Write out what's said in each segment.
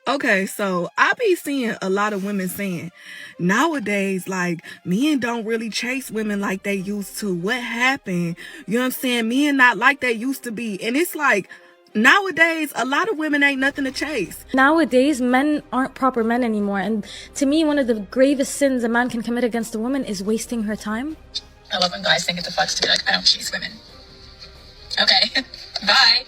Okay, so I be seeing a lot of women saying nowadays, like, men don't really chase women like they used to. What happened? You know what I'm saying? Men not like they used to be. And it's like, nowadays, a lot of women ain't nothing to chase. Nowadays, men aren't proper men anymore. And to me, one of the gravest sins a man can commit against a woman is wasting her time. I love when guys think it's a flex to be like, I don't chase women. Okay, bye.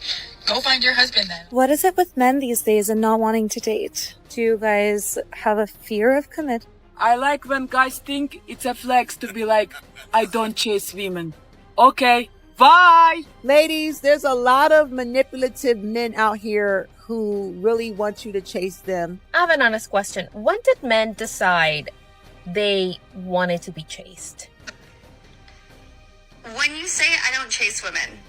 Go find your husband then. What is it with men these days and not wanting to date? Do you guys have a fear of commitment? I like when guys think it's a flex to be like, I don't chase women. Okay, bye! Ladies, there's a lot of manipulative men out here who really want you to chase them. I have an honest question. When did men decide they wanted to be chased? When you say I don't chase women,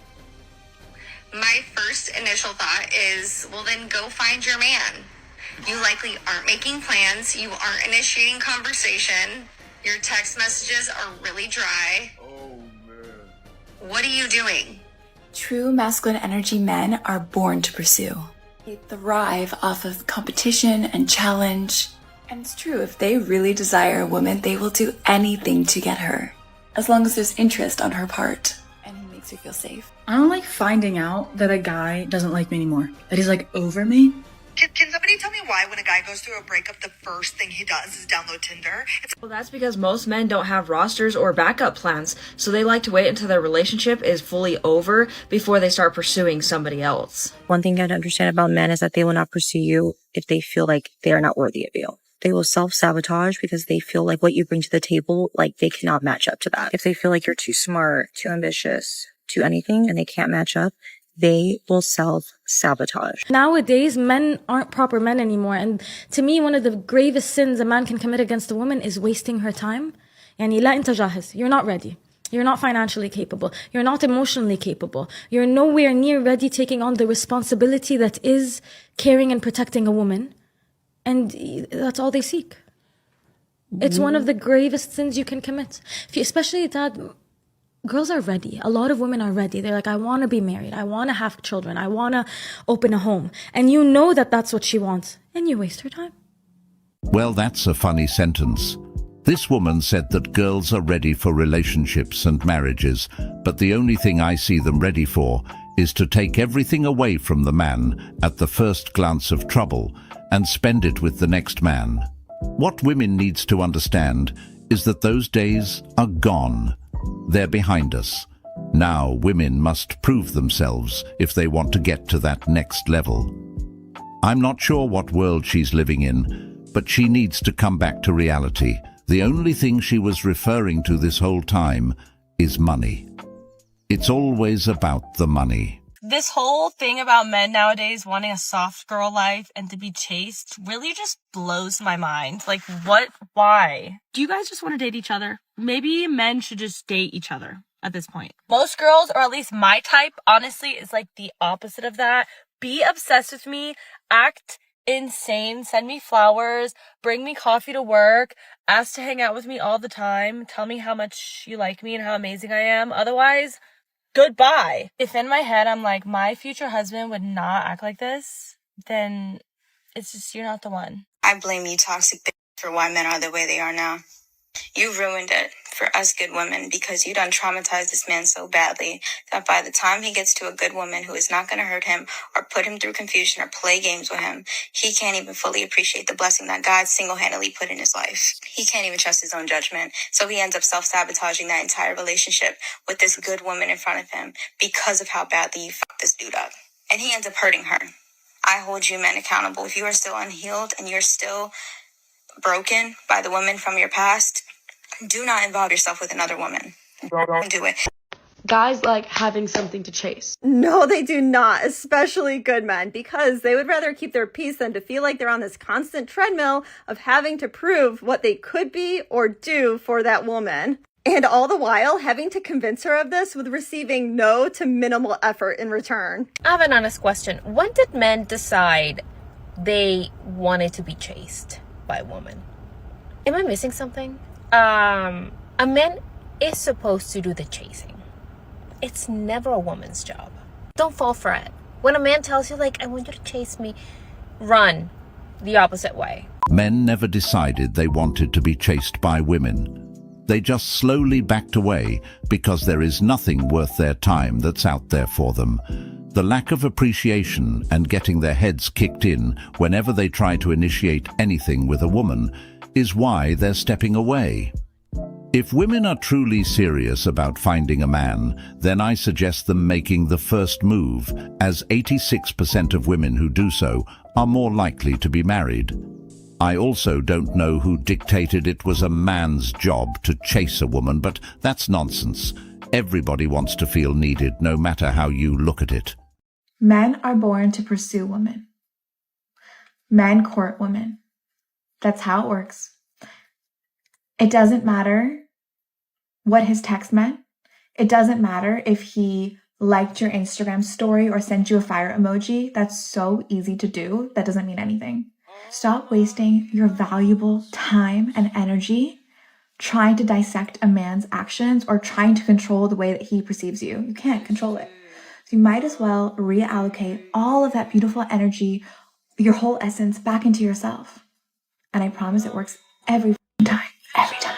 my first initial thought is, well, then go find your man. You likely aren't making plans. You aren't initiating conversation. Your text messages are really dry. Oh, man. What are you doing? True masculine energy men are born to pursue. They thrive off of competition and challenge. And it's true, if they really desire a woman, they will do anything to get her, as long as there's interest on her part and he makes her feel safe. I don't like finding out that a guy doesn't like me anymore, that he's like over me. Can somebody tell me why when a guy goes through a breakup, the first thing he does is download Tinder? Well, that's because most men don't have rosters or backup plans, so they like to wait until their relationship is fully over before they start pursuing somebody else. One thing you have to understand about men is that they will not pursue you if they feel like they are not worthy of you. They will self-sabotage because they feel like what you bring to the table, like they cannot match up to that. If they feel like you're too smart, too ambitious, too anything, and they can't match up, they will self-sabotage. Nowadays, men aren't proper men anymore. And to me, one of the gravest sins a man can commit against a woman is wasting her time. يعني لا أنت جاهز. You're not ready. You're not financially capable. You're not emotionally capable. You're nowhere near ready taking on the responsibility that is caring and protecting a woman. And that's all they seek. It's one of the gravest sins you can commit. Especially that girls are ready. A lot of women are ready. They're like, I want to be married. I want to have children. I want to open a home. And you know that that's what she wants. And you waste her time. Well, that's a funny sentence. This woman said that girls are ready for relationships and marriages, but the only thing I see them ready for is to take everything away from the man at the first glance of trouble and spend it with the next man. What women needs to understand is that those days are gone. They're behind us. Now women must prove themselves if they want to get to that next level. I'm not sure what world she's living in, but she needs to come back to reality. The only thing she was referring to this whole time is money. It's always about the money. This whole thing about men nowadays wanting a soft girl life and to be chased really just blows my mind. Like, what? Why? Do you guys just want to date each other? Maybe men should just date each other at this point. Most girls, or at least my type, honestly, is like the opposite of that. Be obsessed with me, act insane, send me flowers, bring me coffee to work, ask to hang out with me all the time, tell me how much you like me and how amazing I am. Otherwise, goodbye. If in my head I'm like, my future husband would not act like this, then it's just, you're not the one. I blame you, toxic bitch, for why men are the way they are now. You ruined it for us good women because you done traumatized this man so badly that by the time he gets to a good woman who is not going to hurt him or put him through confusion or play games with him, he can't even fully appreciate the blessing that God single-handedly put in his life. He can't even trust his own judgment. So he ends up self-sabotaging that entire relationship with this good woman in front of him because of how badly you fucked this dude up. And he ends up hurting her. I hold you men accountable. If you are still unhealed and you're still broken by the woman from your past, do not involve yourself with another woman. Don't do it. Guys like having something to chase. No, they do not, especially good men, because they would rather keep their peace than to feel like they're on this constant treadmill of having to prove what they could be or do for that woman. And all the while having to convince her of this with receiving no to minimal effort in return. I have an honest question. When did men decide they wanted to be chased by a woman? Am I missing something? A man is supposed to do the chasing. It's never a woman's job. Don't fall for it. When a man tells you, like, I want you to chase me, run. the opposite way. Men never decided they wanted to be chased by women. They just slowly backed away because there is nothing worth their time that's out there for them. The lack of appreciation and getting their heads kicked in whenever they try to initiate anything with a woman is why they're stepping away. If women are truly serious about finding a man, then I suggest them making the first move, as 86% of women who do so are more likely to be married. I also don't know who dictated it was a man's job to chase a woman, but that's nonsense. Everybody wants to feel needed, no matter how you look at it. Men are born to pursue women. Men court women. That's how it works. It doesn't matter what his text meant. It doesn't matter if he liked your Instagram story or sent you a fire emoji. That's so easy to do. That doesn't mean anything. Stop wasting your valuable time and energy trying to dissect a man's actions or trying to control the way that he perceives you. You can't control it. So you might as well reallocate all of that beautiful energy, your whole essence, back into yourself. And I promise it works every time. Every time.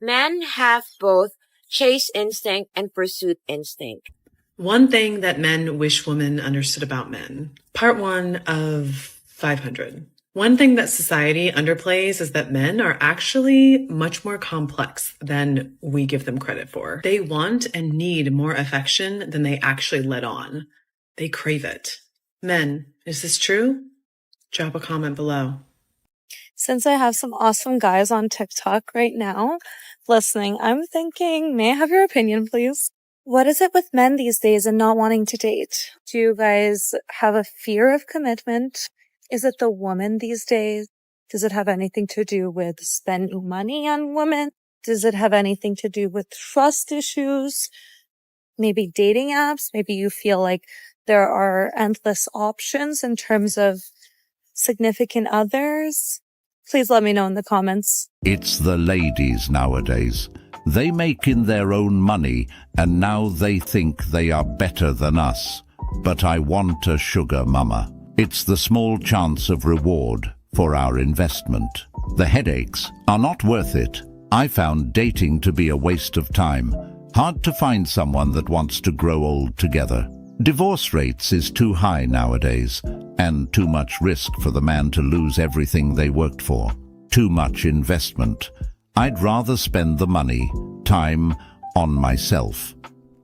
Men have both chase instinct and pursuit instinct. One thing that men wish women understood about men. Part 1 of 500. One thing that society underplays is that men are actually much more complex than we give them credit for. They want and need more affection than they actually let on. They crave it. Men, is this true? Drop a comment below. Since I have some awesome guys on TikTok right now listening, I'm thinking, may I have your opinion, please? What is it with men these days and not wanting to date? Do you guys have a fear of commitment? Is it the woman these days? Does it have anything to do with spending money on women? Does it have anything to do with trust issues? Maybe dating apps? Maybe you feel like there are endless options in terms of significant others? Please let me know in the comments. It's the ladies nowadays. They make in their own money, and now they think they are better than us. But I want a sugar mama. It's the small chance of reward for our investment. The headaches are not worth it. I found dating to be a waste of time. Hard to find someone that wants to grow old together. Divorce rates is too high nowadays, and too much risk for the man to lose everything they worked for. Too much investment. I'd rather spend the money, time, on myself.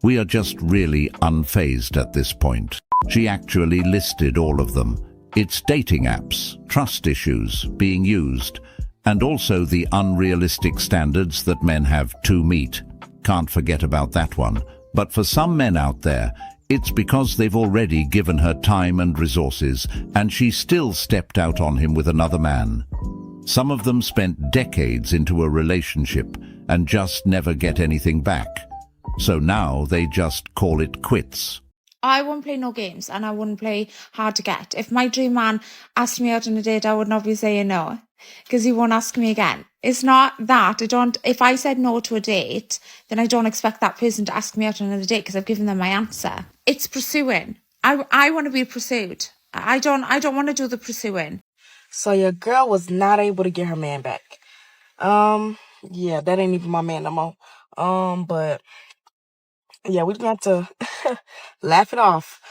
We are just really unfazed at this point. She actually listed all of them. It's dating apps, trust issues being used, and also the unrealistic standards that men have to meet. Can't forget about that one. But for some men out there, it's because they've already given her time and resources, and she still stepped out on him with another man. Some of them spent decades into a relationship and just never get anything back. So now they just call it quits. I wouldn't play no games and I wouldn't play hard to get. If my dream man asked me out on a date, I would not be saying no because he won't ask me again. It's not that. If I said no to a date, then I don't expect that person to ask me out on another date because I've given them my answer. It's pursuing. I want to be pursued. I don't want to do the pursuing. So your girl was not able to get her man back. Yeah, that ain't even my man no more. But yeah, we just have to laugh it off.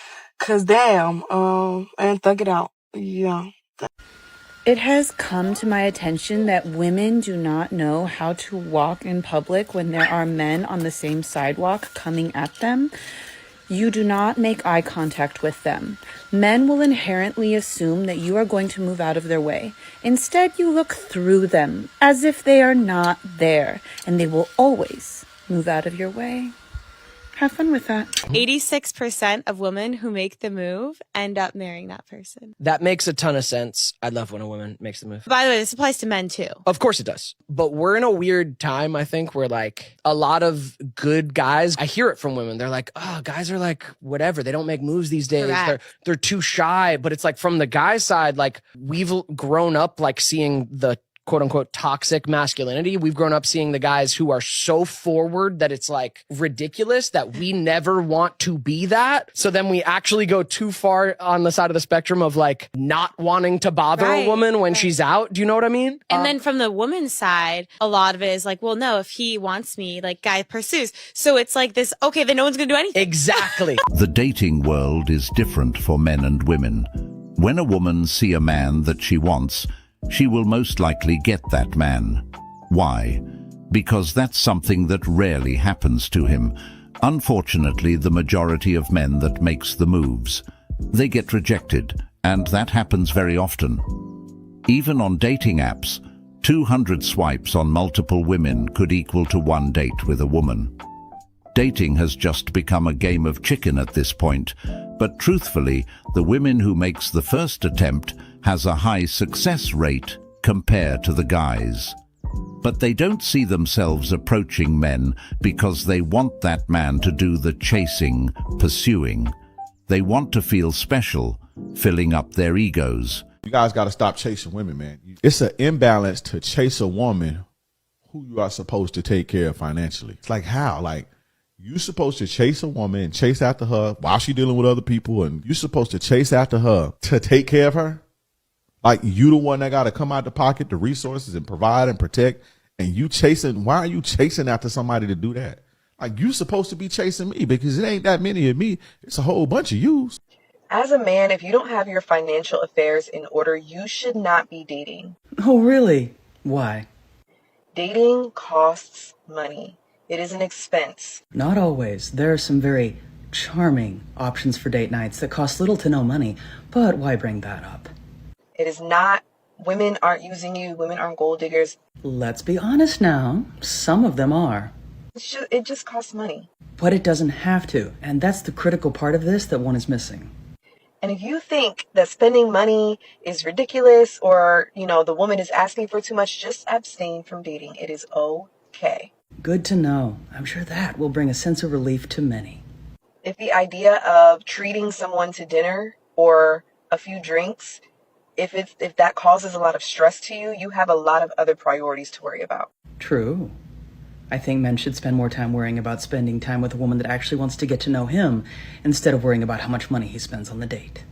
Cause damn, and thug it out. Yeah. It has come to my attention that women do not know how to walk in public when there are men on the same sidewalk coming at them. You do not make eye contact with them. Men will inherently assume that you are going to move out of their way. Instead, you look through them as if they are not there, and they will always move out of your way. Have fun with that. 86% of women who make the move end up marrying that person. That makes a ton of sense. I love when a woman makes the move. By the way, this applies to men too. Of course it does. But we're in a weird time, I think, where like a lot of good guys, I hear it from women. They're like, oh, guys are like, whatever. They don't make moves these days. They're too shy. But it's like from the guy side, like we've grown up like seeing the quote unquote toxic masculinity. We've grown up seeing the guys who are so forward that it's like ridiculous that we never want to be that. So then we actually go too far on the side of the spectrum of like not wanting to bother a woman when she's out. Do you know what I mean? And then from the woman's side, a lot of it is like, well, no, if he wants me, like guy pursues. So it's like this, okay, then no one's going to do anything. Exactly. The dating world is different for men and women. When a woman sees a man that she wants, she will most likely get that man. Why? Because that's something that rarely happens to him. Unfortunately, the majority of men that makes the moves, they get rejected, and that happens very often. Even on dating apps, 200 swipes on multiple women could equal to 1 date with a woman. Dating has just become a game of chicken at this point, but truthfully, the women who makes the first attempt has a high success rate compared to the guys. But they don't see themselves approaching men because they want that man to do the chasing, pursuing. They want to feel special, filling up their egos. You guys got to stop chasing women, man. It's an imbalance to chase a woman who you are supposed to take care of financially. It's like how? Like, you're supposed to chase a woman and chase after her while she's dealing with other people, and you're supposed to chase after her to take care of her. Like, you the one that got to come out the pocket, the resources, and provide and protect, and you chasing. Why are you chasing after somebody to do that? Like, you supposed to be chasing me because it ain't that many of me. It's a whole bunch of yous. As a man, if you don't have your financial affairs in order, you should not be dating. Oh, really? Why? Dating costs money. It is an expense. Not always. There are some very charming options for date nights that cost little to no money, but why bring that up? It is not. Women aren't using you. Women aren't gold diggers. Let's be honest now. Some of them are. It just costs money. But it doesn't have to, and that's the critical part of this that one is missing. And if you think that spending money is ridiculous or, the woman is asking for too much, just abstain from dating. It is okay. Good to know. I'm sure that will bring a sense of relief to many. If the idea of treating someone to dinner or a few drinks, if that causes a lot of stress to you, you have a lot of other priorities to worry about. True. I think men should spend more time worrying about spending time with a woman that actually wants to get to know him instead of worrying about how much money he spends on the date.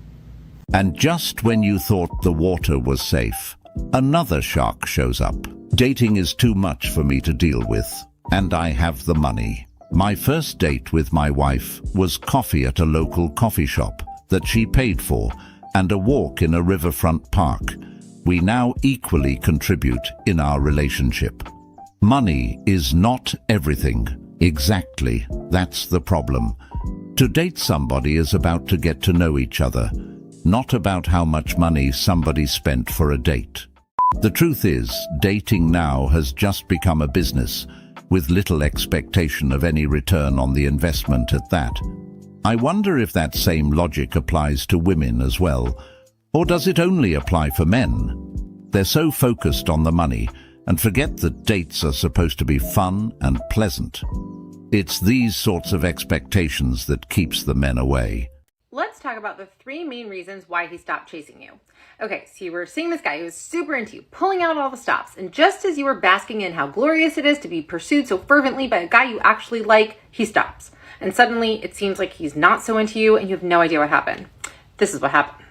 And just when you thought the water was safe, another shark shows up. Dating is too much for me to deal with, and I have the money. My first date with my wife was coffee at a local coffee shop that she paid for and a walk in a riverfront park. We now equally contribute in our relationship. Money is not everything. Exactly, that's the problem. To date somebody is about to get to know each other, not about how much money somebody spent for a date. The truth is, dating now has just become a business, with little expectation of any return on the investment at that. I wonder if that same logic applies to women as well, or does it only apply for men? They're so focused on the money and forget that dates are supposed to be fun and pleasant. It's these sorts of expectations that keeps the men away. Let's talk about the 3 main reasons why he stopped chasing you. Okay, so you were seeing this guy who was super into you, pulling out all the stops, and just as you were basking in how glorious it is to be pursued so fervently by a guy you actually like, he stops. And suddenly, it seems like he's not so into you, and you have no idea what happened. This is what happened.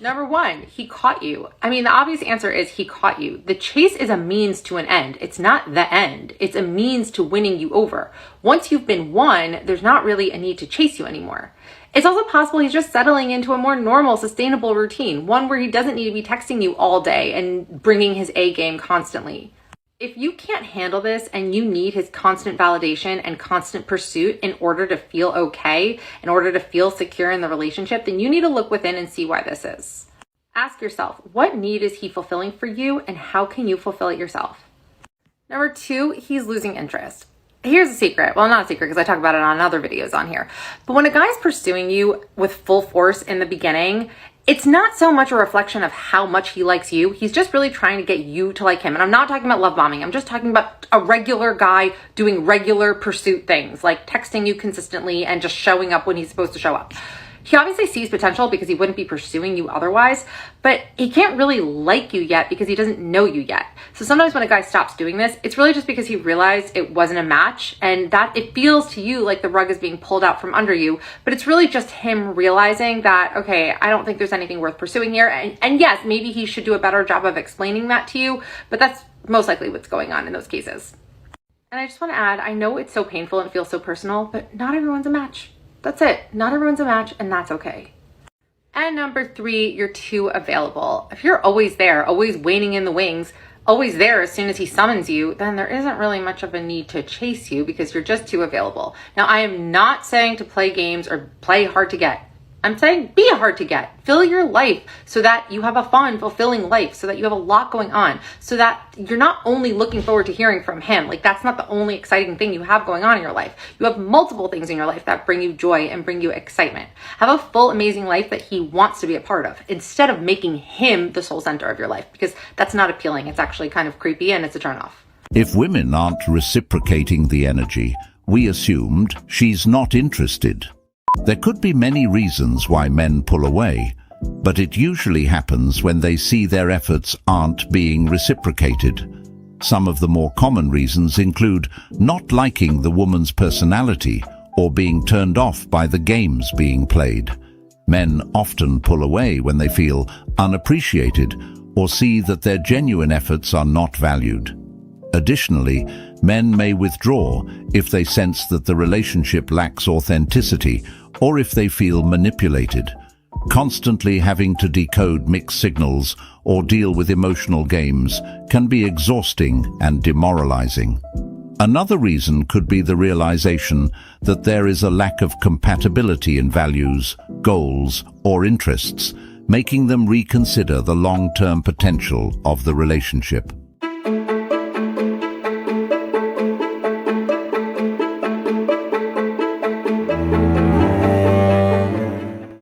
Number 1, he caught you. I mean, the obvious answer is he caught you. The chase is a means to an end. It's not the end. It's a means to winning you over. Once you've been won, there's not really a need to chase you anymore. It's also possible he's just settling into a more normal, sustainable routine, one where he doesn't need to be texting you all day and bringing his A game constantly. If you can't handle this and you need his constant validation and constant pursuit in order to feel okay, in order to feel secure in the relationship, then you need to look within and see why this is. Ask yourself, what need is he fulfilling for you and how can you fulfill it yourself? Number 2, he's losing interest. Here's a secret. Well, not a secret because I talk about it on other videos on here. But when a guy's pursuing you with full force in the beginning, it's not so much a reflection of how much he likes you. He's just really trying to get you to like him. And I'm not talking about love bombing. I'm just talking about a regular guy doing regular pursuit things like texting you consistently and just showing up when he's supposed to show up. He obviously sees potential because he wouldn't be pursuing you otherwise, but he can't really like you yet because he doesn't know you yet. So sometimes when a guy stops doing this, it's really just because he realized it wasn't a match, and that it feels to you like the rug is being pulled out from under you, but it's really just him realizing that, okay, I don't think there's anything worth pursuing here. And yes, maybe he should do a better job of explaining that to you, but that's most likely what's going on in those cases. And I just want to add, I know it's so painful and feels so personal, but not everyone's a match. That's it. Not everyone's a match, and that's okay. And number 3, you're too available. If you're always there, always waiting in the wings, always there as soon as he summons you, then there isn't really much of a need to chase you because you're just too available. Now, I am not saying to play games or play hard to get. I'm saying be hard to get. Fill your life so that you have a fun, fulfilling life, so that you have a lot going on, so that you're not only looking forward to hearing from him. Like, that's not the only exciting thing you have going on in your life. You have multiple things in your life that bring you joy and bring you excitement. Have a full, amazing life that he wants to be a part of, instead of making him the sole center of your life, because that's not appealing. It's actually kind of creepy and it's a turnoff. If women aren't reciprocating the energy, we assumed she's not interested. There could be many reasons why men pull away, but it usually happens when they see their efforts aren't being reciprocated. Some of the more common reasons include not liking the woman's personality or being turned off by the games being played. Men often pull away when they feel unappreciated or see that their genuine efforts are not valued. Additionally, men may withdraw if they sense that the relationship lacks authenticity or if they feel manipulated. Constantly having to decode mixed signals or deal with emotional games can be exhausting and demoralizing. Another reason could be the realization that there is a lack of compatibility in values, goals, or interests, making them reconsider the long-term potential of the relationship.